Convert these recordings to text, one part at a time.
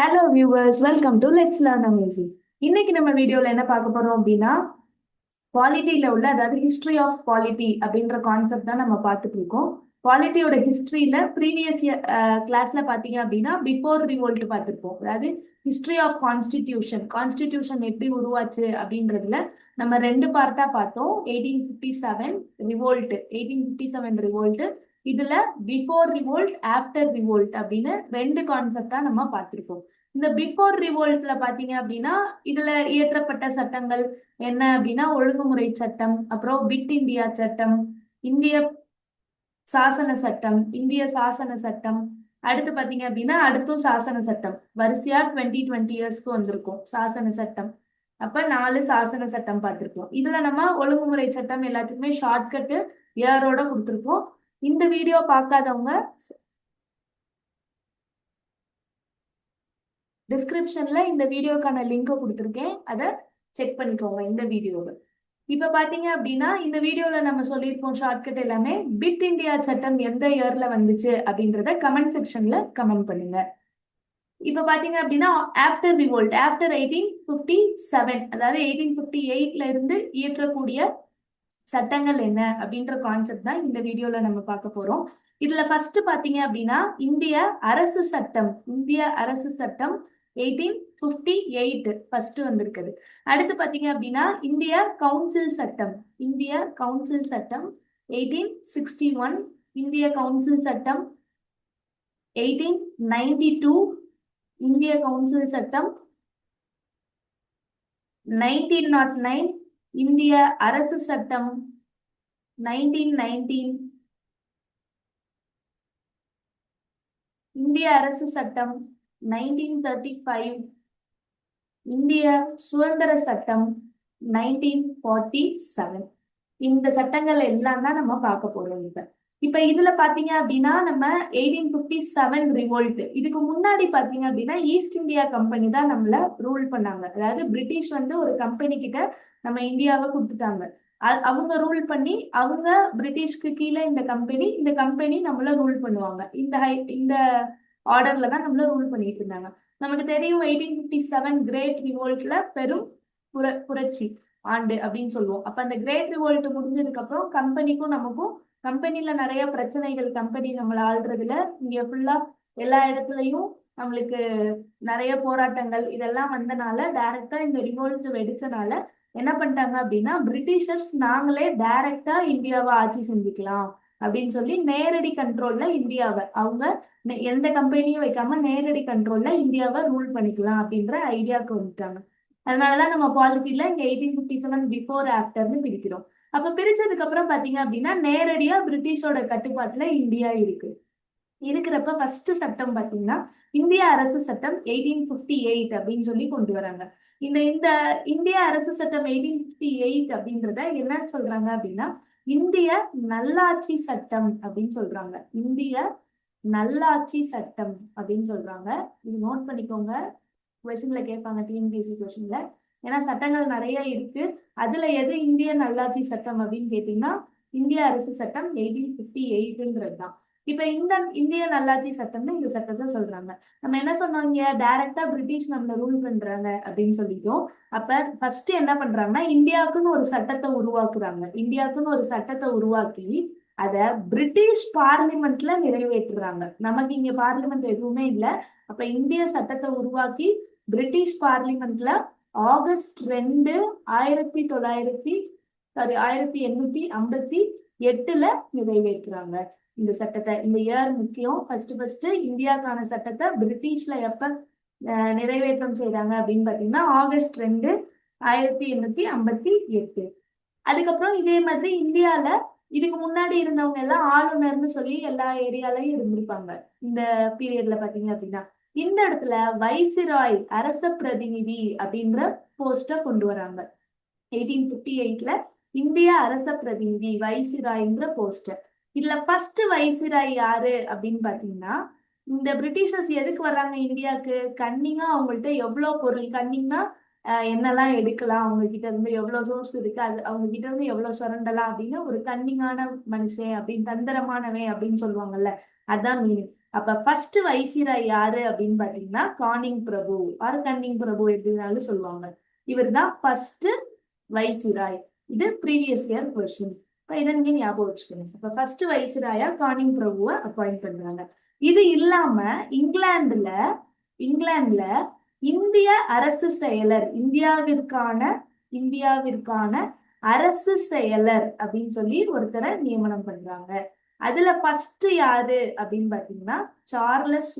Hello viewers, welcome to let's learn amazing. இன்னைக்கு நம்ம வீடியோல என்ன பார்க்க போறோம் அப்படின்னா, பாலிட்டியில உள்ள அதாவது ஹிஸ்டரி ஆஃப் பாலிட்டி அப்படின்ற கான்செப்ட் தான் நம்ம பார்த்துட்டு இருக்கோம். பாலிட்டியோட ஹிஸ்டரியில ப்ரீவியஸ் கிளாஸ்ல பார்த்தீங்க அப்படின்னா பிஃபோர் ரிவோல்ட் பார்த்துருப்போம். அதாவது ஹிஸ்டரி ஆஃப் கான்ஸ்டிடியூஷன் எப்படி உருவாச்சு அப்படின்றதுல நம்ம ரெண்டு பார்ட்டா பார்த்தோம். 1857 ரிவோல்ட், 1857 ரிவோல்ட். இதுல பிஃபோர் ரிவோல்ட், ஆஃப்டர் ரிவோல்ட் அப்படின்னு ரெண்டு கான்செப்டா நம்ம பார்த்திருக்கோம். இந்த பிஃபோர் ரிவோல்ட்ல பாத்தீங்க அப்படின்னா இதுல இயற்றப்பட்ட சட்டங்கள் என்ன அப்படின்னா ஒழுங்குமுறை சட்டம், அப்புறம் பிட் இந்தியா சட்டம், இந்திய இந்திய சாசன சட்டம். அடுத்து பாத்தீங்க அப்படின்னா அடுத்தும் சாசன சட்டம் வரிசையா 20 இயர்ஸ்க்கு வந்திருக்கும் சாசன சட்டம். அப்ப 4 சாசன சட்டம் பார்த்திருக்கோம். இதுல நம்ம ஒழுங்குமுறை சட்டம் எல்லாத்துக்குமே ஷார்ட்கட்டு இயரோட கொடுத்துருக்கோம். இந்த வீடியோ பார்க்காதவங்க டிஸ்கிரிப்ஷன்ல இந்த வீடியோக்கான லிங்கை கொடுத்துருக்கேன், அதை செக் பண்ணிக்கோங்க இந்த வீடியோவை. இப்ப பாத்தீங்க அப்படின்னா இந்த வீடியோல நம்ம சொல்லியிருப்போம் ஷார்ட்கட் எல்லாமே. பிட் இந்தியா சட்டம் எந்த இயர்ல வந்துச்சு அப்படின்றத கமெண்ட் செக்ஷன்ல கமெண்ட் பண்ணுங்க. இப்ப பாத்தீங்க அப்படின்னா ஆஃப்டர் ரிவோல்ட், ஆஃப்டர் 1857, அதாவது 1858ல இருந்து இயற்றக்கூடிய சட்டங்கள் என்ன அப்படின்ற கான்செப்ட் தான் இந்த வீடியோல நம்ம பார்க்க போறோம். இதுல ஃபர்ஸ்ட் பாத்தீங்க அப்படின்னா இந்திய அரசு சட்டம் 1858 ஃபர்ஸ்ட் வந்திருக்குது. அடுத்து பாத்தீங்க அப்படின்னா இந்திய கவுன்சில் சட்டம் 1861, இந்திய கவுன்சில் சட்டம் 1892, இந்திய கவுன்சில் சட்டம் 1909, இந்திய அரசு சட்டம் 1919, இந்திய அரசு சட்டம் 1935, இந்திய சுதந்திர சட்டம் 1947. இந்த சட்டங்கள் எல்லாம் தான் நம்ம பார்க்க போறோம். இப்ப இதுல பாத்தீங்க அப்படின்னா நம்ம 1857 ரிவோல்ட், இதுக்கு முன்னாடி பாத்தீங்க அப்படின்னா ஈஸ்ட் இந்தியா கம்பெனி தான் நம்மள ரூல் பண்ணாங்க. அதாவது பிரிட்டிஷ் வந்து ஒரு கம்பெனி கிட்ட நம்ம இந்தியாவை கொடுத்துட்டாங்க. அவங்க ரூல் பண்ணி அவங்க பிரிட்டிஷ்க்கு கீழே இந்த கம்பெனி நம்மள ரூல் பண்ணுவாங்க. இந்த ஆர்டர்ல தான் நம்மள ரூல் பண்ணிட்டு இருந்தாங்க. நமக்கு தெரியும் 1857 கிரேட் ரிவோல்ட்ல பெரும் புரட்சி ஆண்டு அப்படின்னு சொல்லுவோம். அப்ப அந்த கிரேட் ரிவோல்ட் முடிஞ்சதுக்கு அப்புறம் கம்பெனிக்கும் நமக்கும், கம்பெனில நிறைய பிரச்சனைகள், கம்பெனி நம்மளை ஆள்றதுல இங்க ஃபுல்லா எல்லா இடத்துலயும் நம்மளுக்கு நிறைய போராட்டங்கள் இதெல்லாம் வந்தனால டைரக்டா இந்த ரிவோல்ட் வெடிச்சனால என்ன பண்ணிட்டாங்க அப்படின்னா பிரிட்டிஷர்ஸ் நாங்களே டைரக்டா இந்தியாவை ஆட்சி செஞ்சுக்கலாம் அப்படின்னு சொல்லி நேரடி கண்ட்ரோல்ல இந்தியாவை அவங்க எந்த கம்பெனியும் வைக்காம நேரடி கண்ட்ரோல்ல இந்தியாவை ரூல் பண்ணிக்கலாம் அப்படின்ற ஐடியாவுக்கு வந்துட்டாங்க. அதனாலதான் நம்ம பாலிட்டில இங்க 1857 பிஃபோர் ஆஃப்டர்னு பிரிக்கிறோம். அப்ப பிரிச்சதுக்கு அப்புறம் பாத்தீங்க அப்படின்னா நேரடியா பிரிட்டிஷோட கட்டுப்பாட்டுல இந்தியா இருக்கிறப்ப ஃபர்ஸ்ட் சட்டம் பாத்தீங்கன்னா இந்திய அரசு சட்டம் 1858 அப்படின்னு சொல்லி கொண்டு வராங்க. இந்த இந்த இந்திய அரசு சட்டம் 1858 அப்படின்றத என்னன்னு சொல்றாங்க அப்படின்னா இந்திய நல்லாட்சி சட்டம் அப்படின்னு சொல்றாங்க. இந்திய நல்லாட்சி சட்டம் அப்படின்னு சொல்றாங்க. இது நோட் பண்ணிக்கோங்க, கொஸ்டின்ல கேட்பாங்க டிஎன்பிஎஸ்சி கொஸ்டின்ல. ஏன்னா சட்டங்கள் நிறைய இருக்கு, அதுல எது இந்திய நல்லாட்சி சட்டம் அப்படின்னு கேட்டீங்கன்னா இந்திய அரசு சட்டம் 1858ன்றது தான். இப்ப இந்த இந்திய நல்லாட்சி சட்டம்னு இந்த சட்டத்தை சொல்றாங்க. நம்ம என்ன சொன்னோம், இங்க டைரக்டா பிரிட்டிஷ் நம்மள ரூல் பண்றாங்க அப்படின்னு சொல்லிட்டோம். அப்ப ஃபர்ஸ்ட் என்ன பண்றாங்கன்னா இந்தியாவுக்குன்னு ஒரு சட்டத்தை உருவாக்குறாங்க. இந்தியாவுக்குன்னு ஒரு சட்டத்தை உருவாக்கி அத பிரிட்டிஷ் பார்லிமெண்ட்ல நிறைவேற்றுறாங்க. நமக்கு இங்க பார்லிமெண்ட் எதுவுமே இல்லை. அப்ப இந்திய சட்டத்தை உருவாக்கி பிரிட்டிஷ் பார்லிமெண்ட்ல ஆகஸ்ட் 2, 1858ல நிறைவேற்றுறாங்க இந்த சட்டத்தை. இந்த இயர் முக்கியம். ஃபர்ஸ்ட் இந்தியாக்கான சட்டத்தை பிரிட்டிஷ்ல எப்ப நிறைவேற்றம் செய்யறாங்க அப்படின்னு பாத்தீங்கன்னா ஆகஸ்ட் 2, 1858. அதுக்கப்புறம் இதே மாதிரி இந்தியால இதுக்கு முன்னாடி இருந்தவங்க எல்லாம் ஆளுநர்னு சொல்லி எல்லா ஏரியாலையும் இருந்திருப்பாங்க. இந்த பீரியட்ல பாத்தீங்க அப்படின்னா இந்த இடத்துல வைசிராய், அரச பிரதிநிதி அப்படின்ற போஸ்ட கொண்டு வராங்க. 1858ல இந்திய அரச பிரதிநிதி வைசிராய்ன்ற போஸ்ட். இதுல ஃபர்ஸ்ட் வைசிராய் யாரு அப்படின்னு பாத்தீங்கன்னா இந்த பிரிட்டிஷர்ஸ் எதுக்கு வர்றாங்க இந்தியாவுக்கு, கன்னிங்கா அவங்கள்ட்ட எவ்வளவு பொருள், கன்னிங்னா என்னெல்லாம் எடுக்கலாம், அவங்க கிட்ட இருந்து எவ்வளவு சோர்ஸ் இருக்கு, அது அவங்க கிட்ட இருந்து எவ்வளவு சுரண்டலாம் அப்படின்னு ஒரு கன்னிங்கான மனுஷன் அப்படின்னு, தந்திரமானவன் அப்படின்னு சொல்லுவாங்கல்ல, அதான் மீனிங். அப்ப ஃபர்ஸ்ட் வைசிராய் யாரு அப்படின்னு பாத்தீங்கன்னா கானிங் பிரபு ஆர் கன்னிங் பிரபு எப்படினாலும் சொல்லுவாங்க. இவர் தான் ஃபர்ஸ்ட் வைசிராய். இது ப்ரீவியஸ் இயர் கொஸ்டின். இப்ப இதை நீங்க ஞாபகம் வச்சுக்கணும். இப்ப ஃபர்ஸ்ட் வைசிராயா கானிங் பிரபுவை அப்பாயிண்ட் பண்றாங்க. இது இல்லாம இங்கிலாந்துல இங்கிலாந்துல இந்திய அரசு செயலர், இந்தியாவிற்கான அரசு செயலர் அப்படின்னு சொல்லி ஒருத்தரை நியமனம் பண்றாங்க. அதுல ஃபர்ஸ்ட் யாரு அப்படின்னு பாத்தீங்கன்னா சார்லஸ்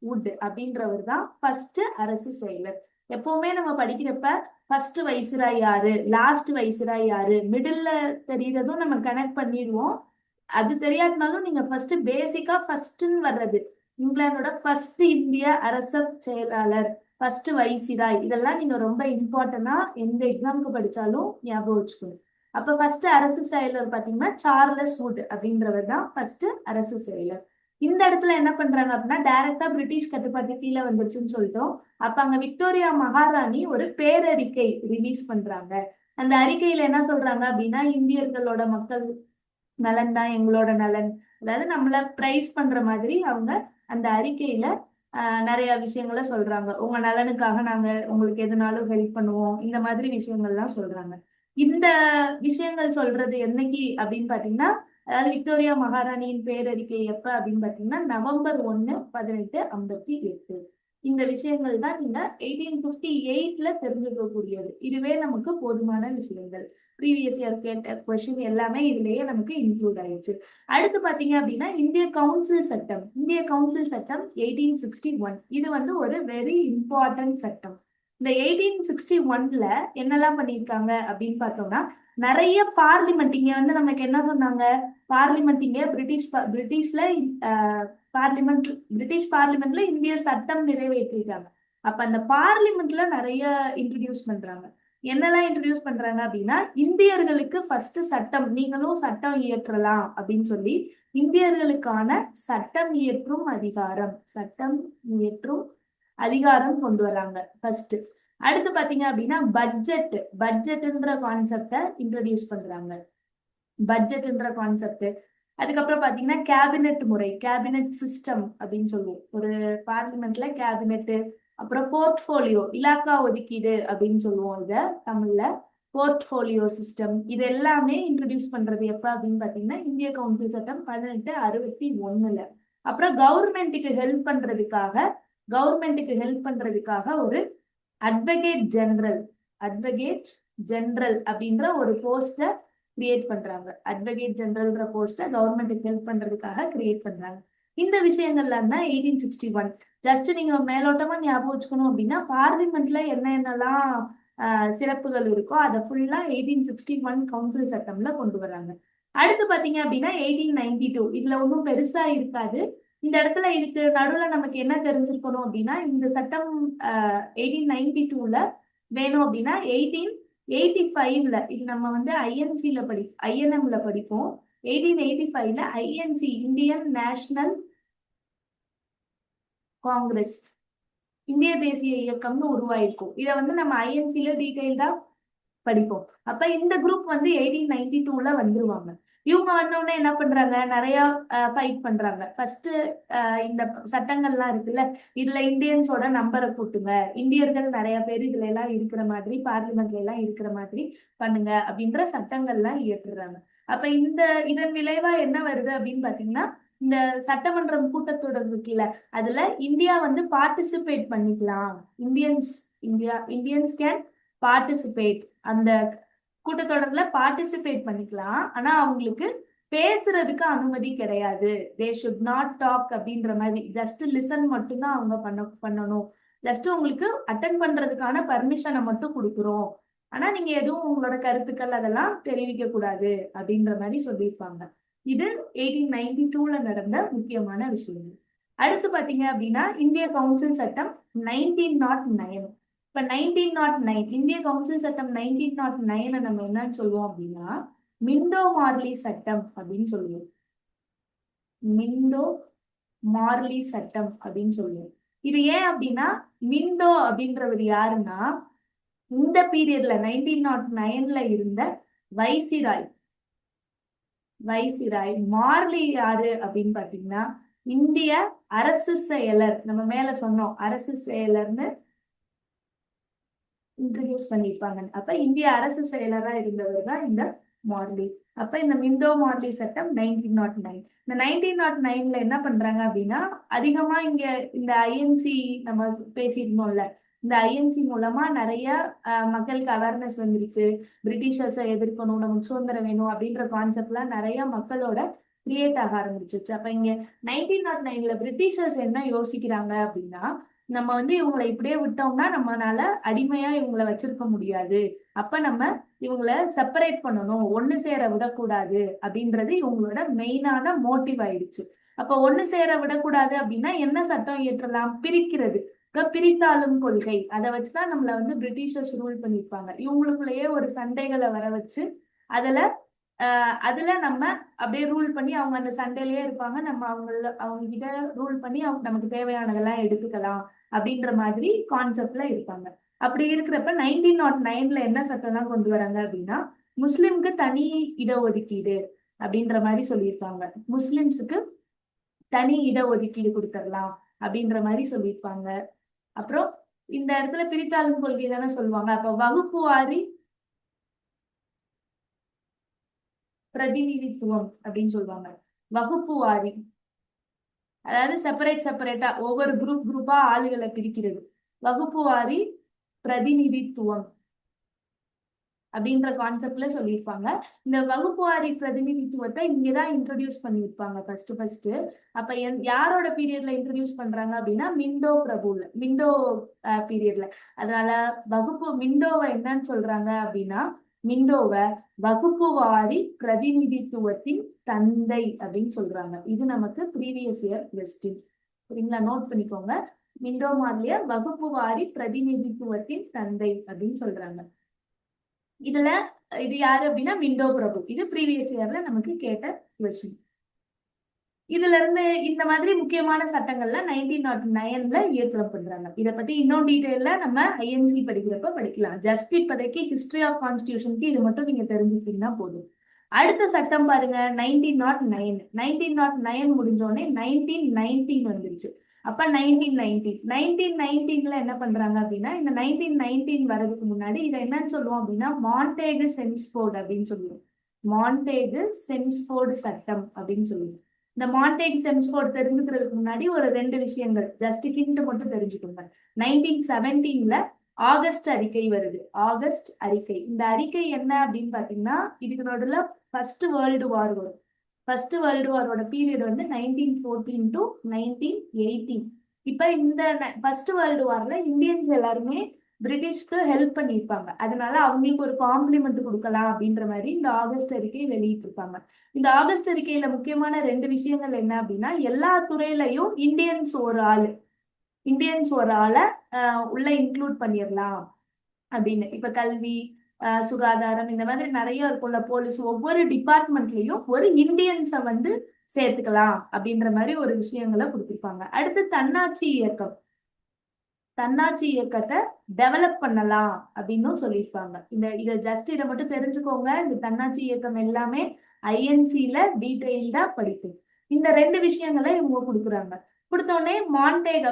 வுட் அப்படின்றவர் தான் ஃபர்ஸ்ட் அரசு செயலர். எப்பவுமே நம்ம படிக்கிறப்ப ஃபர்ஸ்ட் வைசிராய் யாரு, லாஸ்ட் வைசிராய் யாரு, மிடில்ல தெரியறதும் நம்ம கனெக்ட் பண்ணிடுவோம். அது தெரியாதுனாலும் நீங்க ஃபர்ஸ்ட் பேசிக்கா ஃபர்ஸ்ட்னு வர்றது இங்கிலாந்தோட ஃபர்ஸ்ட் இந்திய அரச செயலாளர், ஃபர்ஸ்ட் வைசிராய், இதெல்லாம் நீங்க ரொம்ப இம்பார்ட்டன்டா எந்த எக்ஸாமுக்கு படிச்சாலும் ஞாபகம் வச்சுக்கணும். அப்ப ஃபர்ஸ்ட் அரசு செயலர் பாத்தீங்கன்னா சார்லஸ் வுட் அப்படின்றவர் தான் ஃபர்ஸ்ட் அரசு செயலர். இந்த இடத்துல என்ன பண்றாங்க அப்படின்னா டைரக்டா பிரிட்டிஷ் கட்டுப்பாட்டு கீழே வந்துருச்சுன்னு சொல்லிட்டோம். அப்ப அங்க விக்டோரியா மகாராணி ஒரு பேரறிக்கை ரிலீஸ் பண்றாங்க. அந்த அறிக்கையில என்ன சொல்றாங்க அப்படின்னா, இந்தியர்களோட மக்கள் நலன் தான் எங்களோட நலன், அதாவது நம்மள பிரைஸ் பண்ற மாதிரி அவங்க அந்த அறிக்கையில நிறைய விஷயங்களை சொல்றாங்க. உங்க நலனுக்காக நாங்க உங்களுக்கு எதுனாலும் ஹெல்ப் பண்ணுவோம், இந்த மாதிரி விஷயங்கள்லாம் சொல்றாங்க. இந்த விஷயங்கள் சொல்றது என்னைக்கு அப்படின்னு பாத்தீங்கன்னா, அதாவது விக்டோரியா மகாராணியின் பேரறிக்கை எப்ப அப்படின்னு பாத்தீங்கன்னா நவம்பர் 1, 1858. இந்த விஷயங்கள் தான் நீங்க 1858ல தெரிஞ்சுக்கக்கூடியது. இதுவே நமக்கு போதுமான விஷயங்கள். ப்ரீவியஸ் இயர் கேட்ட கொஸ்டின் எல்லாமே இதுலயே நமக்கு இன்க்ளூட் ஆயிடுச்சு. அடுத்து பாத்தீங்க அப்படின்னா இந்திய கவுன்சில் சட்டம். 1861. இது வந்து ஒரு வெரி இம்பார்ட்டன்ட் சட்டம். இந்த 1861ல என்னெல்லாம் பண்ணியிருக்காங்க அப்படின்னு பார்த்தோம்னா, நிறைய பார்லிமெண்ட், இங்க வந்து நமக்கு என்ன சொன்னாங்க, பார்லிமெண்ட் இங்க பிரிட்டிஷ் பார்லிமெண்ட்ல இந்திய சட்டம் நிறைவேற்றிருக்காங்க. அப்ப அந்த பார்லிமெண்ட்ல நிறைய இன்ட்ரடியூஸ் பண்றாங்க. என்னெல்லாம் இன்ட்ரடியூஸ் பண்றாங்க அப்படின்னா, இந்தியர்களுக்கு ஃபர்ஸ்ட் சட்டம், நீங்களும் சட்டம் இயற்றலாம் அப்படின்னு சொல்லி இந்தியர்களுக்கான சட்டம் இயற்றும் அதிகாரம் கொண்டு வராங்க ஃபர்ஸ்ட். அடுத்து பாத்தீங்க அப்படின்னா பட்ஜெட்ன்ற கான்செப்டை இன்ட்ரடியூஸ் பண்றாங்க. பட்ஜெட்ன்ற கான்செப்ட். அதுக்கப்புறம் பாத்தீங்கன்னா கேபினெட் சிஸ்டம் அப்படின்னு சொல்லுவோம். ஒரு பார்லிமெண்ட்ல கேபினெட், அப்புறம் போர்ட்போலியோ, இலாக்கா ஒதுக்கீடு அப்படின்னு சொல்லுவோம் இத தமிழ்ல, போர்ட்போலியோ சிஸ்டம். இது எல்லாமே இன்ட்ரடியூஸ் பண்றது எப்ப அப்படின்னு பாத்தீங்கன்னா இந்திய கவுன்சில் சட்டம் 1861ல. அப்புறம் கவர்மெண்ட்டுக்கு ஹெல்ப் பண்றதுக்காக ஒரு அட்வொகேட் ஜெனரல் அப்படின்ற ஒரு போஸ்ட கிரியேட் பண்றாங்க. அட்வொகேட் ஜெனரல்ன்ற போஸ்ட கவர்மெண்ட்டுக்கு ஹெல்ப் பண்றதுக்காக கிரியேட் பண்றாங்க. இந்த விஷயங்கள்லாம் தான் 1861. ஜஸ்ட் நீங்க மேலோட்டமா ஞாபகம் வச்சுக்கணும் அப்படின்னா, பார்லிமெண்ட்ல என்னென்னலாம் சிறப்புகள் இருக்கோ அதை ஃபுல்லா 1861 கவுன்சில் சட்டம்ல கொண்டு வராங்க. அடுத்து பாத்தீங்க அப்படின்னா 1892. இதுல ஒன்றும் பெருசா இருக்காது. இந்த இடத்துல இதுக்கு நடுவுல நமக்கு என்ன தெரிஞ்சிருக்கணும் அப்படின்னா, இந்த சட்டம் 1892ல வேணும் அப்படின்னா 1885ல, இது நம்ம வந்து ஐஎன்எம்ல படிப்போம். 1885ல ஐஎன்சி, இந்தியன் நேஷனல் காங்கிரஸ், இந்திய தேசிய இயக்கம்னு உருவாயிருக்கும். இதை வந்து நம்ம ஐஎன்சில டீடைல்டா படிப்போம். அப்ப இந்த குரூப் வந்து 1892ல வந்துருவாங்க. இவங்க வந்தோடனே என்ன பண்றாங்க, நிறைய ஃபைட் பண்றாங்க. ஃபர்ஸ்ட் இந்த சட்டங்கள்லாம் இருக்குல்ல, இதுல இந்தியன்ஸோட நம்பரை கூட்டுங்க, இந்தியர்கள் நிறைய பேர் இதுல எல்லாம் இருக்கிற மாதிரி, பார்லிமெண்ட்ல எல்லாம் இருக்கிற மாதிரி பண்ணுங்க அப்படின்ற சட்டங்கள்லாம் இயற்றுறாங்க. அப்ப இதன் விளைவா என்ன வருது அப்படின்னு பாத்தீங்கன்னா, இந்த சட்டமன்றம் கூட்டத்தொடர் இருக்குல்ல, அதுல இந்தியா வந்து பார்ட்டிசிபேட் பண்ணிக்கலாம். இந்தியன்ஸ் கேன் பார்ட்டிசிபேட், அந்த கூட்டத்தொடர்ல பார்ட்டிசிபேட் பண்ணிக்கலாம். ஆனா அவங்களுக்கு பேசுறதுக்கு அனுமதி கிடையாது. தே ஷுட் நாட் டாக் அப்படின்ற மாதிரி, ஜஸ்ட் லிசன் மட்டும்தான் அவங்க பண்ணணும். ஜஸ்ட் உங்களுக்கு அட்டன் பண்றதுக்கான பர்மிஷனை மட்டும் கொடுக்குறோம். ஆனா நீங்க எதுவும் உங்களோட கருத்துக்கள் அதெல்லாம் தெரிவிக்க கூடாது அப்படின்ற மாதிரி சொல்லியிருப்பாங்க. இது 1892ல நடந்த முக்கியமான விஷயங்கள். அடுத்து பாத்தீங்க அப்படின்னா இந்திய கவுன்சில் சட்டம் 1909. இப்ப 1909 இந்திய கவுன்சில் சட்டம் 1909 நம்ம என்னன்னு சொல்லுவோம் அப்படின்னா மிண்டோ மார்லி சட்டம் அப்படின்னு சொல்லுவோம். மிண்டோ மார்லி சட்டம் அப்படின்னு சொல்லுவோம். இது ஏன் அப்படின்னா, மிண்டோ அப்படின்றவர் யாருன்னா இந்த பீரியட்ல 1909ல இருந்த வைசிராய். வைசிராய். மார்லி யாரு அப்படின்னு பாத்தீங்கன்னா இந்திய அரசு செயலர். நம்ம மேல சொன்னோம் அரசு செயலர்னு இன்ட்ரடியூஸ் பண்ணியிருப்பாங்க. அப்ப இந்திய அரசு செயலரா இருந்தவர் தான் இந்த மார்லி. அப்ப இந்த மிண்டோ மார்லி சட்டம் 1909. இந்த 1909ல என்ன பண்றாங்க அப்படின்னா அதிகமா இங்க இந்த ஐஎன்சி நம்ம பேசியிருந்தோம்ல, இந்த ஐஎன்சி மூலமா நிறைய மக்களுக்கு அவேர்னஸ் வந்துருச்சு. பிரிட்டிஷர்ஸை எதிர்க்கணும், நமக்கு சுதந்திரம் வேணும் அப்படின்ற கான்செப்ட்லாம் நிறைய மக்களோட கிரியேட் ஆக ஆரம்பிச்சிச்சு. அப்ப இங்க 1909ல பிரிட்டிஷர்ஸ் என்ன யோசிக்கிறாங்க அப்படின்னா, நம்ம வந்து இவங்களை இப்படியே விட்டோம்னா நம்மளால அடிமையா இவங்களை வச்சிருக்க முடியாது. அப்ப நம்ம இவங்களை செப்பரேட் பண்ணணும், ஒண்ணு சேர விடக்கூடாது அப்படின்றது இவங்களோட மெயினான மோட்டிவ் ஆயிடுச்சு. அப்ப ஒண்ணு சேர விடக்கூடாது அப்படின்னா என்ன சட்டம் இயற்றலாம்? பிரிக்கிறது. இப்ப பிரித்தாளும் கொள்கை, அதை வச்சுதான் நம்மள வந்து பிரிட்டிஷர்ஸ் ரூல் பண்ணிருப்பாங்க. இவங்களுக்குள்ளேயே ஒரு சண்டைகளை வர வச்சு அதுல நம்ம அப்படியே ரூல் பண்ணி அவங்க அந்த சண்டையிலேயே இருப்பாங்க. நம்ம அவங்க கிட்ட ரூல் பண்ணி அவங்க நமக்கு தேவையானதெல்லாம் எடுத்துக்கலாம் அப்படின்ற மாதிரி கான்செப்ட்ல இருப்பாங்க. அப்படி இருக்கிறப்ப 1909ல என்ன சட்டம்லாம் கொண்டு வராங்க அப்படின்னா, முஸ்லிம்க்கு தனி இடஒதுக்கீடு அப்படின்ற மாதிரி சொல்லியிருப்பாங்க. முஸ்லிம்ஸுக்கு தனி இடஒதுக்கீடு கொடுத்துடலாம் அப்படின்ற மாதிரி சொல்லியிருப்பாங்க. அப்புறம் இந்த இடத்துல பிரித்தாளும் கொள்கை தானே சொல்லுவாங்க. அப்ப வகுப்பு வாரி பிரதிநிதித்துவம் அப்படின்னு சொல்லுவாங்க. வகுப்பு வாரி, அதாவது செப்பரேட்டா ஒவ்வொரு குரூப்பா ஆளுகளை பிரிக்கிறது. வகுப்பு வாரி பிரதிநிதித்துவம் அப்படின்ற கான்செப்ட்ல சொல்லியிருப்பாங்க. இந்த வகுப்பு வாரி பிரதிநிதித்துவத்தை இங்கதான் இன்ட்ரோடியூஸ் பண்ணியிருப்பாங்க ஃபர்ஸ்ட். அப்ப யாரோட பீரியட்ல இன்ட்ரோடியூஸ் பண்றாங்க அப்படின்னா மிண்டோ பீரியட்ல. அதனால மிண்டோவை என்னன்னு சொல்றாங்க அப்படின்னா, மிண்டோவை வகுப்பு வாரி பிரதிநிதித்துவத்தின் தந்தை அப்படின்னு சொல்றாங்க. இது நமக்கு ப்ரீவியஸ் இயர் கொஸ்டின். சரிங்களா, நோட் பண்ணிக்கோங்க. மிண்டோ மார்லிய வகுப்பு வாரி பிரதிநிதித்துவத்தின் தந்தை அப்படின்னு சொல்றாங்க. இது யாரு அப்படின்னா மிண்டோ பிரபு. இது ப்ரீவியஸ் இயர்ல நமக்கு கேட்ட கொஸ்டின். இதுல இருந்து இந்த மாதிரி முக்கியமான சட்டங்கள்ல 1909ல இயற்றம் பண்றாங்க. இதை பத்தி இன்னும் டீடைல்ல நம்ம ஐஎன்சி படிக்கிறப்ப படிக்கலாம். ஜஸ்ட் இப்போதைக்கு ஹிஸ்டரி ஆஃப் கான்ஸ்டியூஷனுக்கு இது மட்டும் நீங்க தெரிஞ்சுக்கிட்டீங்கன்னா போதும். அடுத்த சட்டம் பாருங்க, 1909 முடிஞ்சோடனே 1919 வந்துருச்சு. அப்ப 1919ல என்ன பண்றாங்க அப்படின்னா, இந்த 1919 வர்றதுக்கு முன்னாடி இதை என்னன்னு சொல்லுவோம் அப்படின்னா மான்டேகு செம்ஸ்போர்ட் அப்படின்னு சொல்லுவோம். மான்டேகு செம்ஸ்போர்டு சட்டம் அப்படின்னு சொல்லுவோம். இந்த மான்டேக் செம்ஸ்போர்ட் தெரிஞ்சுக்கிறதுக்கு முன்னாடி ஒரு 2 விஷயங்கள் ஜஸ்ட் ஹிண்ட் மட்டும் தெரிஞ்சுக்கோங்க. 1917ல ஆகஸ்ட் அறிக்கை வருது. ஆகஸ்ட் அறிக்கை, இந்த அறிக்கை என்ன அப்படின்னு பாத்தீங்கன்னா, இதுக்கு நடுவுல ஃபர்ஸ்ட் வேர்ல்டு வார் வரும். ஃபர்ஸ்ட் வேர்ல்டு வாரோட பீரியட் வந்து 1914 டு 1918. இப்ப இந்த ஃபர்ஸ்ட் வேர்ல்டு வார்ல இந்தியன்ஸ் எல்லாருமே பிரிட்டிஷ்க்கு ஹெல்ப் பண்ணியிருப்பாங்க. அதனால அவங்களுக்கு ஒரு காம்ப்ளிமெண்ட் கொடுக்கலாம் அப்படின்ற மாதிரி இந்த ஆகஸ்ட் அறிக்கை வெளியிட்டிருப்பாங்க. இந்த ஆகஸ்ட் அறிக்கையில முக்கியமான 2 விஷயங்கள் என்ன அப்படின்னா, எல்லா துறையிலையும் இந்தியன்ஸ் ஒரு ஆளை உள்ள இன்க்ளூட் பண்ணிடலாம் அப்படின்னு. இப்ப கல்வி, சுகாதாரம், இந்த மாதிரி நிறைய இருக்கும்ல, போலீஸ், ஒவ்வொரு டிபார்ட்மெண்ட்லயும் ஒரு இந்தியன்ஸை வந்து சேர்த்துக்கலாம் அப்படின்ற மாதிரி ஒரு விஷயங்களை கொடுத்திருப்பாங்க. அடுத்து தன்னாட்சி இயக்கத்தை டெவலப் பண்ணலாம் அப்படின்னு சொல்லியிருப்பாங்க. இதை மட்டும் தெரிஞ்சுக்கோங்க. இந்த தன்னாட்சி இயக்கம் எல்லாமே ஐஎன்சில டீடைல்டா படிக்கும். இந்த 2 விஷயங்களை இவங்க கொடுக்குறாங்க. கொடுத்தோடனே மான்டேக்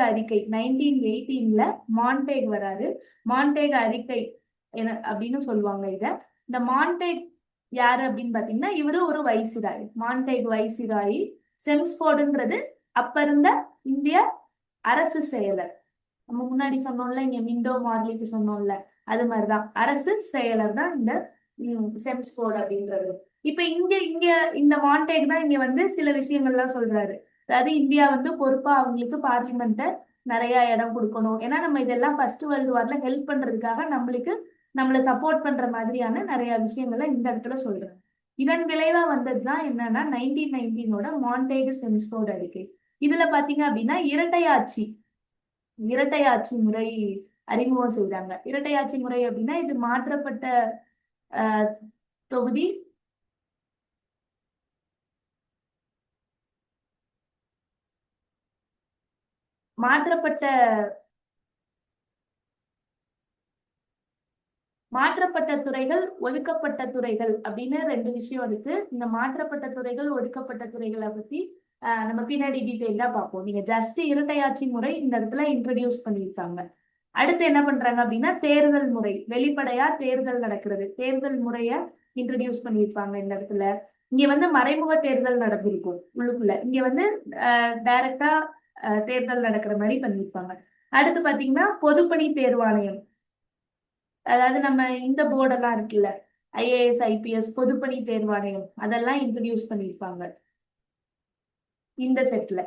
அறிக்கை 1918ல மான்டேக் வராரு. மான்டேக் அறிக்கை அப்படின்னு சொல்லுவாங்க இத. இந்த மான்டேக் யாரு அப்படின்னு பாத்தீங்கன்னா, இவரு ஒரு வைசிராய். Montagu viceroy. செம்ஸ்போர்டுன்றது அப்ப இருந்த இந்திய அரசு செயலர். நம்ம முன்னாடி சொன்னோம்ல, இங்க மிண்டோ மார்லிக்கு சொன்னோம்ல, அது மாதிரிதான் அரசு செயலர் தான் இந்த செம்ஸ்போர்ட் அப்படின்றது. இப்ப இங்க இங்க இந்த மான்டேக் தான் இங்க வந்து சில விஷயங்கள்லாம் சொல்றாரு. அதாவது இந்தியா வந்து பொறுப்பா அவங்களுக்கு பார்லிமெண்ட்டை நிறைய இடம் கொடுக்கணும். ஏன்னா நம்ம இதெல்லாம் ஃபர்ஸ்ட் வேர்ல்டு வார்ல ஹெல்ப் பண்றதுக்காக நம்மளை சப்போர்ட் பண்ற மாதிரியான நிறைய விஷயங்களை இந்த இடத்துல சொல்றாங்க. இதன் விளைவா வந்ததுதான் என்னன்னா 1919ஓட மான்டேக் செம்ஸ்போர்ட் அறிக்கை. இதுல பாத்தீங்க அப்படின்னா இரட்டையாட்சி முறை அறிமுகம் செய்தாங்க. இரட்டையாட்சி முறை அப்படின்னா இது மாற்றப்பட்ட தொகுதி மாற்றப்பட்ட மாற்றப்பட்ட துறைகள், ஒதுக்கப்பட்ட துறைகள் அப்படின்னு ரெண்டு விஷயம் இருக்கு. இந்த மாற்றப்பட்ட துறைகள், ஒதுக்கப்பட்ட துறைகளை பத்தி நம்ம பின்னாடி டீட்டெயிலா பார்ப்போம். நீங்க ஜஸ்ட் இரட்டையாட்சி முறை இந்த இடத்துல இன்ட்ரடியூஸ் பண்ணியிருக்காங்க. அடுத்து என்ன பண்றாங்க அப்படின்னா தேர்தல் முறை, வெளிப்படையா தேர்தல் நடக்கிறது, தேர்தல் முறைய இன்ட்ரடியூஸ் பண்ணியிருப்பாங்க இந்த இடத்துல. இங்க வந்து மறைமுக தேர்தல் நடந்திருக்கும் உள்ளுக்குள்ள, இங்க வந்து டைரக்டா தேர்தல் நடக்கிற மாதிரி பண்ணியிருப்பாங்க. அடுத்து பாத்தீங்கன்னா பொதுப்பணி தேர்வாணையம், அதாவது நம்ம இந்த போர்டெல்லாம் இருக்குல்ல, ஐஏஎஸ் ஐபிஎஸ் பொதுப்பணி தேர்வாணையம், அதெல்லாம் இன்ட்ரடியூஸ் பண்ணியிருப்பாங்க இந்த செட்ல.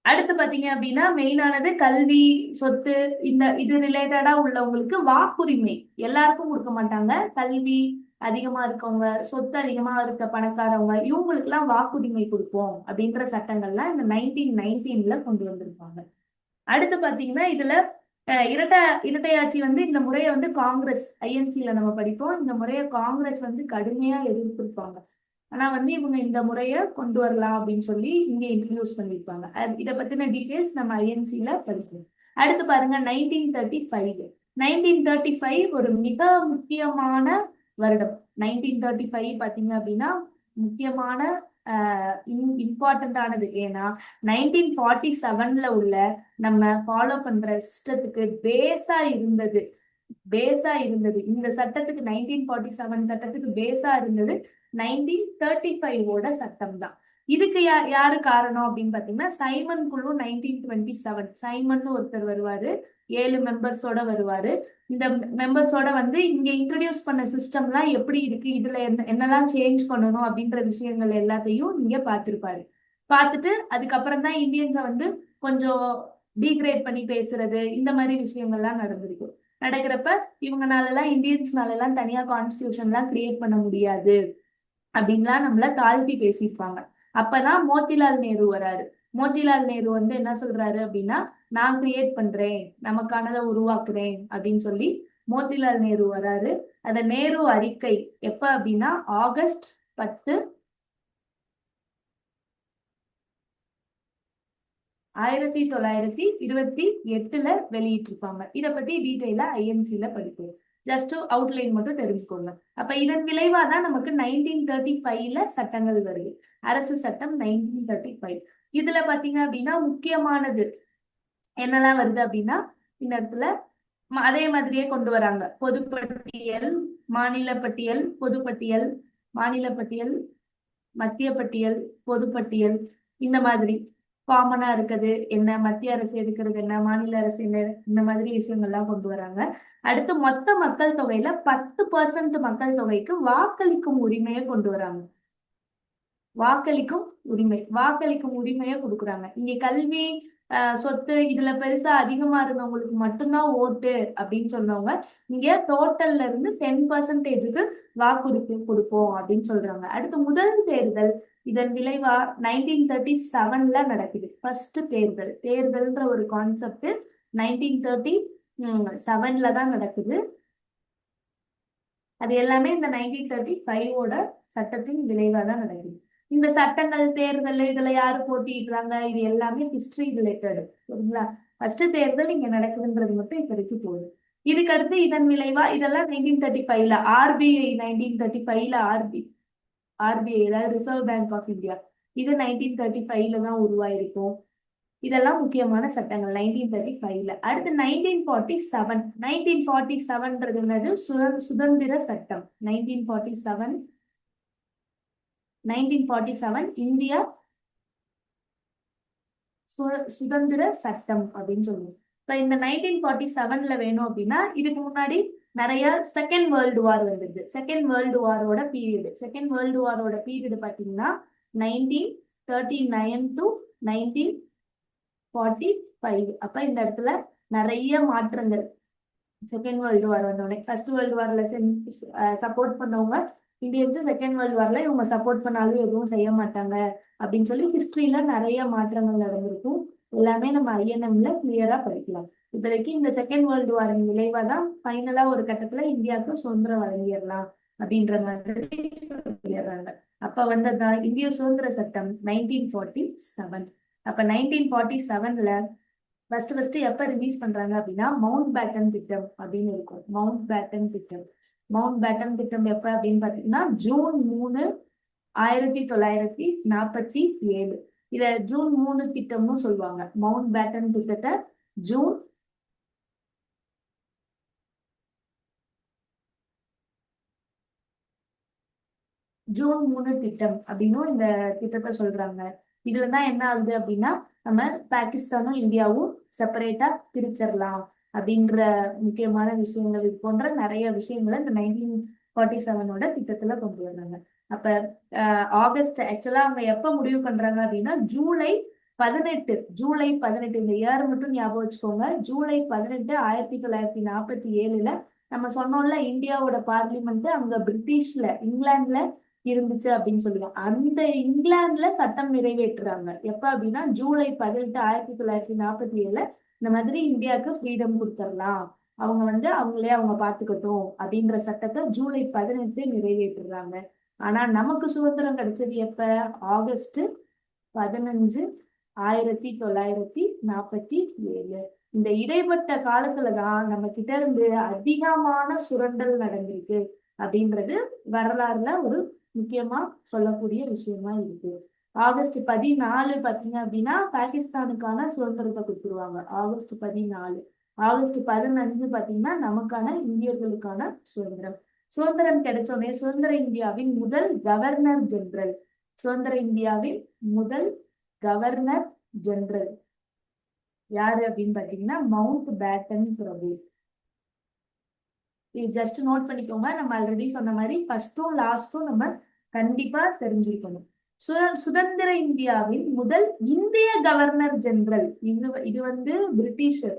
அடுத்து பாத்தீங்க அப்படின்னா மெயினானது கல்வி, சொத்து, இந்த இது ரிலேட்டடா உள்ளவங்களுக்கு வாக்குரிமை எல்லாருக்கும் கொடுக்க மாட்டாங்க. கல்வி அதிகமா இருக்கவங்க, சொத்து அதிகமா இருக்க பணக்காரவங்க, இவங்களுக்கு எல்லாம் வாக்குரிமை கொடுப்போம் அப்படின்ற சட்டங்கள்லாம் இந்த 1919ல கொண்டு வந்திருப்பாங்க. அடுத்து பாத்தீங்கன்னா இதுல இரட்டையாட்சி வந்து இந்த முறையை வந்து காங்கிரஸ், ஐஎன்சில நம்ம படிப்போம், இந்த முறையை காங்கிரஸ் வந்து கடுமையா எதிர்த்திருப்பாங்க. ஆனா வந்து இவங்க இந்த முறையை கொண்டு வரலாம் அப்படின்னு சொல்லி இங்க இன்ட்ரடியூஸ் பண்ணிருப்பாங்க. இதை பத்தின டீடைல்ஸ் நம்ம ஐஎன்சில படிப்போம். அடுத்து பாருங்க 1935. 1935 ஒரு மிக முக்கியமான வருடம். 1935 பாத்தீங்க அப்படின்னா முக்கியமான இம்பார்ட்டன்டானது. ஏன்னா 1947ல உள்ள நம்ம ஃபாலோ பண்ற சிஸ்டத்துக்கு பேஸா இருந்தது இந்த சட்டத்துக்கு, 1947 சட்டத்துக்கு பேஸா இருந்தது 1935ஓட சட்டம் தான். இதுக்கு யாரு காரணம் அப்படின்னு பாத்தீங்கன்னா சைமன் குழு 1927. சைமன் ஒருத்தர் வருவாரு, 7 மெம்பர்ஸோட வருவாரு. இந்த மெம்பர்ஸோட வந்து இங்க இன்ட்ரடியூஸ் பண்ண சிஸ்டம்லாம் எப்படி இருக்கு, இதுல என்னெல்லாம் சேஞ்ச் பண்ணணும் அப்படின்ற விஷயங்கள் எல்லாத்தையும் இங்க பார்த்திருப்பாரு. பார்த்துட்டு அதுக்கப்புறம் தான் இந்தியன்ஸை வந்து கொஞ்சம் டீக்ரேட் பண்ணி பேசுறது, இந்த மாதிரி விஷயங்கள்லாம் நடந்திருக்கு. நடக்கிறப்ப இவங்கனாலலாம் இந்தியன்ஸ்னாலலாம் தனியா கான்ஸ்டியூஷன்லாம் கிரியேட் பண்ண முடியாது அப்படின்லாம் நம்மள தாழ்த்தி பேசியிருப்பாங்க. அப்பதான் மோத்திலால் நேரு வராரு. மோத்திலால் நேரு வந்து என்ன சொல்றாரு அப்படின்னா நான் கிரியேட் பண்றேன், நமக்கானதை உருவாக்குறேன் அப்படின்னு சொல்லி மோத்திலால் நேரு வராரு. அந்த நேரு அறிக்கை எப்ப அப்படின்னா ஆகஸ்ட் 10, 1928ல வெளியிட்டிருப்பாங்க. இதை பத்தி டீட்டெயிலா ஐஎன்சில படிப்போம். ஜஸ்ட் அவுட்லைன் மட்டும் தெரிஞ்சுக்கோங்க. அப்ப இதன் விளைவா தான் நமக்கு 1935ல சட்டங்கள் வருது, அரசு சட்டம் 1935. இதுல பாத்தீங்க அப்படின்னா முக்கியமானது என்னெல்லாம் வருது அப்படின்னா இந்த இடத்துல அதே மாதிரியே கொண்டு வராங்க. பொதுப்பட்டியல், மாநில பட்டியல், பொதுப்பட்டியல், மாநில பட்டியல், மத்திய பட்டியல், பொதுப்பட்டியல், இந்த மாதிரி காமனா இருக்குது என்ன, மத்திய அரசு எடுக்கிறது என்ன, மாநில அரசு என்ன, இந்த மாதிரி விஷயங்கள்லாம் கொண்டு வராங்க. அடுத்து மொத்த மக்கள் தொகையில 10% மக்கள் தொகைக்கு வாக்களிக்கும் உரிமையை கொண்டு வராங்க. வாக்களிக்கும் உரிமையை கொடுக்குறாங்க. இங்க கல்வி, சொத்து இதுல பெருசா அதிகமா இருந்தவங்களுக்கு மட்டும்தான் ஓட்டு அப்படின்னு சொன்னவங்க இங்க டோட்டல்ல இருந்து 10%க்கு வாக்குறுதி கொடுப்போம் அப்படின்னு சொல்றாங்க. அடுத்து முதல் தேர்தல், இதன் விளைவா 1937ல நடக்குது ஃபர்ஸ்ட் தேர்தல்ன்ற ஒரு கான்செப்ட் 1937ல தான் நடக்குது. அது எல்லாமே இந்த 1935ஓட சட்டத்தின் விளைவா தான் நடக்குது. இந்த சட்டங்கள், தேர்தல், இதுல யாரு போட்டிடுறாங்க, இது எல்லாமே ஹிஸ்டரி ரிலேட்டட். சரிங்களா? ஃபர்ஸ்ட் தேர்தல் இங்க நடக்குதுன்றது மட்டும் இப்போதைக்கு போகுது. இதுக்கு அடுத்து இதன் விளைவா இதெல்லாம் 1935ல ஆர்பிஐ, 1935ல ஆர்பிஐ அதாவது ரிசர்வ் பேங்க் ஆஃப் இந்தியா, இது 1935ல தான் உருவாயிருக்கும். இதெல்லாம் முக்கியமான சட்டங்கள் 1935ல. அடுத்து 1947 என்னது, சுதந்திர சட்டம். 1947 இந்தியா சுதந்திர சட்டம் அப்படின்னு சொல்லுவோம். இப்ப இந்த 1947ல வேணும் அப்படின்னா இதுக்கு முன்னாடி நிறைய செகண்ட் வேர்ல்டு வார் வந்தது. செகண்ட் வேர்ல்டு வாரோட பீரியட் பாத்தீங்கன்னா 1939 to 1945. அப்ப இந்த இடத்துல நிறைய மாற்றங்கள். செகண்ட் வேர்ல்டு வார் வந்தோடனே ஃபர்ஸ்ட் வேர்ல்டு வார்ல சப்போர்ட் பண்ணவங்க இந்தியன்ஸ், செகண்ட் வேர்ல்டு வார்ல இவங்க சப்போர்ட் பண்ணாலும் எதுவும் செய்ய மாட்டாங்க அப்படின்னு சொல்லி ஹிஸ்டரியில நிறைய மாற்றங்கள் நடந்திருக்கும். எல்லாமே நம்ம ஐஎன்எம்ல கிளியரா படிக்கலாம். இப்போதைக்கு இந்த செகண்ட் வேர்ல்டு வாரின் விளைவா தான் ஃபைனலா ஒரு கட்டத்துல இந்தியாவுக்கு சுதந்திரம் வழங்கிடலாம் அப்படின்ற மாதிரி சொல்லிடுறாங்க. அப்ப வந்ததுதான் இந்திய சுதந்திர சட்டம் 1947. அப்ப 1947ல ஃபர்ஸ்ட் எப்ப ரிலீஸ் பண்றாங்க அப்படின்னா மவுண்ட் பேட்டன் திட்டம் அப்படின்னு இருக்கும். மவுண்ட் பேட்டன் திட்டம். மவுண்ட் பேட்டன் திட்டம் எப்ப அப்படின்னு பாத்தீங்கன்னா ஜூன் 3, 1947. இத ஜூன் 3 திட்டம்னு சொல்லுவாங்க. மவுண்ட் பேட்டன் திட்டத்தை ஜூன் ஜூன் 3 திட்டம் அப்படின்னும் இந்த திட்டத்தை சொல்றாங்க. இதுலதான் என்ன ஆகுது அப்படின்னா நம்ம பாகிஸ்தானும் இந்தியாவும் செப்பரேட்டா பிரிச்சிடலாம் அப்படின்ற முக்கியமான விஷயங்கள், இது போன்ற நிறைய விஷயங்களை இந்த 1947 திட்டத்துல கொண்டு வந்தாங்க. அப்ப ஆகஸ்ட் ஆக்சுவலா அவங்க எப்ப முடிவு பண்றாங்க அப்படின்னா ஜூலை 18 இந்த இயர் மட்டும் ஞாபகம் வச்சுக்கோங்க. ஜூலை 18, 1947 நம்ம சொன்னோம்ல இந்தியாவோட பார்லிமெண்ட் அங்க பிரிட்டிஷ்ல இங்கிலாந்துல இருந்துச்சு அப்படின்னு சொல்லுவோம். அந்த இங்கிலாந்துல சட்டம் நிறைவேற்றுறாங்க. எப்ப அப்படின்னா ஜூலை 18, 1947 இந்த மாதிரி இந்தியாவுக்கு ஃப்ரீடம் கொடுத்துடலாம், அவங்க அவங்களே அவங்க பாத்துக்கட்டும் அப்படின்ற சட்டத்தை ஜூலை 18 நிறைவேற்றுறாங்க. ஆனா நமக்கு சுதந்திரம் கிடைச்சது எப்ப? ஆகஸ்ட் 15, 1947. இந்த இடைப்பட்ட காலத்துலதான் நம்ம கிட்ட இருந்து அதிகமான சுரண்டல் நடந்திருக்கு அப்படின்றது வரலாறுல ஒரு முக்கியமா சொல்லக்கூடிய விஷயமா இருக்கு. ஆகஸ்ட் 14 பாத்தீங்க அப்படின்னா பாகிஸ்தானுக்கான சுதந்திரத்தை கொடுத்துருவாங்க. ஆகஸ்ட் 14. ஆகஸ்ட் 15 பாத்தீங்கன்னா நமக்கான இந்தியர்களுக்கான சுதந்திரம். சுதந்திரம் கிடைச்சோடனே சுதந்திர இந்தியாவின் முதல் கவர்னர் ஜெனரல் சுதந்திர இந்தியாவின் முதல் கவர்னர் ஜெனரல் யாரு அப்படின்னு பாத்தீங்கன்னா மவுண்ட் பேட்டன் பிரபு. இது ஜஸ்ட் நோட் பண்ணிக்கோங்க. நம்ம ஆல்ரெடி சொன்ன மாதிரி ஃபர்ஸ்டும் லாஸ்டும் நம்ம கண்டிப்பா தெரிஞ்சுக்கணும். சுதந்திர இந்தியாவின் முதல் இந்திய கவர்னர் ஜெனரல் இது பிரிட்டிஷர்.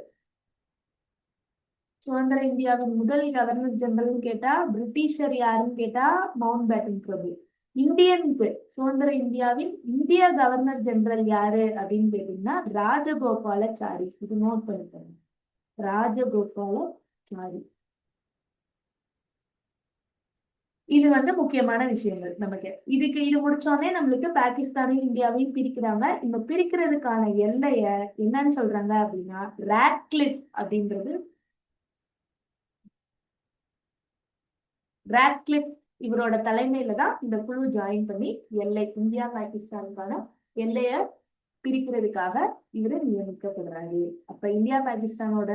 சுதந்திர இந்தியாவின் முதல் கவர்னர் ஜெனரல் கேட்டா பிரிட்டிஷர் யாருன்னு கேட்டா மவுண்ட் பேட்டன் பிரபு. இந்தியனுக்கு சுதந்திர இந்தியாவின் இந்திய கவர்னர் ஜெனரல் யாரு அப்படின்னு கேட்டீங்கன்னா ராஜகோபாலாச்சாரி. இது நோட் பண்ணிக்கோங்க, ராஜகோபாலாச்சாரி. இது முக்கியமான விஷயங்கள் நமக்கு. இது முடிச்சோடனே நம்மளுக்கு பாகிஸ்தானையும் இந்தியாவையும் பிரிக்கிறாங்க. இந்த பிரிக்கிறதுக்கான எல்லைய என்னன்னு சொல்றாங்க அப்படின்னா ராட்கிளிஃப் அப்படின்றது. ராட்கிளிஃப் இவரோட தலைமையில தான் இந்த குழு ஜாயின் பண்ணி எல்லை இந்தியா பாகிஸ்தானுக்கான எல்லைய பிரிக்கிறதுக்காக இவரு நியமிக்கப்படுறாரு. அப்ப இந்தியா பாகிஸ்தானோட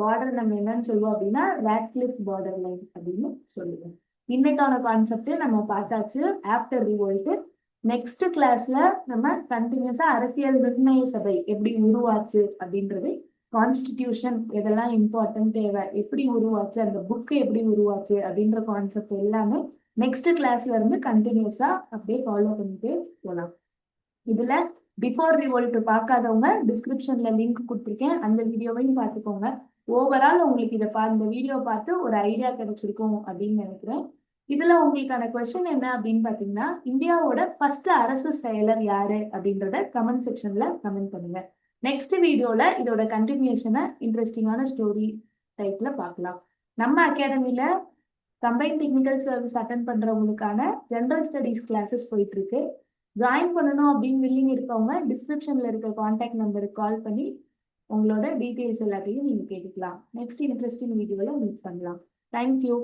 பார்டர் நம்ம என்னன்னு சொல்லுவோம் அப்படின்னா ராட்கிளிஃப் பார்டர் லைன் அப்படின்னு சொல்லுவோம். இன்னைக்கான கான்செப்ட் நம்ம பார்த்தாச்சு. ஆஃப்டர் ரிவோல்ட் நெக்ஸ்ட் கிளாஸ்ல நம்ம கண்டினியூஸா அரசியல் நிர்ணய சபை எப்படி உருவாச்சு அப்படின்றது, கான்ஸ்டிடியூஷன் எதெல்லாம் இம்பார்ட்டன்ட் தேவை, எப்படி உருவாச்சு, அந்த புக்கு எப்படி உருவாச்சு அப்படின்ற கான்செப்ட் எல்லாமே நெக்ஸ்ட் கிளாஸ்ல இருந்து கண்டினியூஸா அப்படியே ஃபாலோ பண்ணிட்டு போகலாம். இதுல பிஃபோர் ரிவோல்ட் பார்க்காதவங்க டிஸ்கிரிப்ஷன்ல லிங்க் கொடுத்துருக்கேன், அந்த வீடியோவையும் பார்த்துக்கோங்க. ஓவரால் உங்களுக்கு இந்த வீடியோ பார்த்து ஒரு ஐடியா கிடைச்சிருக்கும் அப்படின்னு நினைக்கிறேன். இதுல உங்களுக்கான கொஸ்டின் என்ன அப்படின்னு பாத்தீங்கன்னா இந்தியாவோட ஃபர்ஸ்ட் அரசு செயலர் யாரு அப்படின்றத கமெண்ட் செக்ஷன்ல கமெண்ட் பண்ணுங்க. நெக்ஸ்ட் வீடியோல இதோட கண்டினியூஷனை இன்ட்ரெஸ்டிங்கான ஸ்டோரி டைப்ல பார்க்கலாம். நம்ம அகாடமில கம்பைன் டெக்னிக்கல் சர்வீஸ் அட்டன் பண்றவங்களுக்கான ஜெனரல் ஸ்டடீஸ் கிளாஸஸ் போயிட்டு இருக்கு. ஜாயின் பண்ணணும் அப்படின்னு வில்லிங் இருக்கவங்க டிஸ்கிரிப்ஷன்ல இருக்க கான்டாக்ட் நம்பருக்கு கால் பண்ணி உங்களோட டீட்டெயில்ஸ் எல்லாத்தையும் நீங்க கேட்டுக்கலாம். நெக்ஸ்ட் இன்ட்ரெஸ்டிங் வீடியோல மீட் பண்ணலாம். தேங்க்யூ.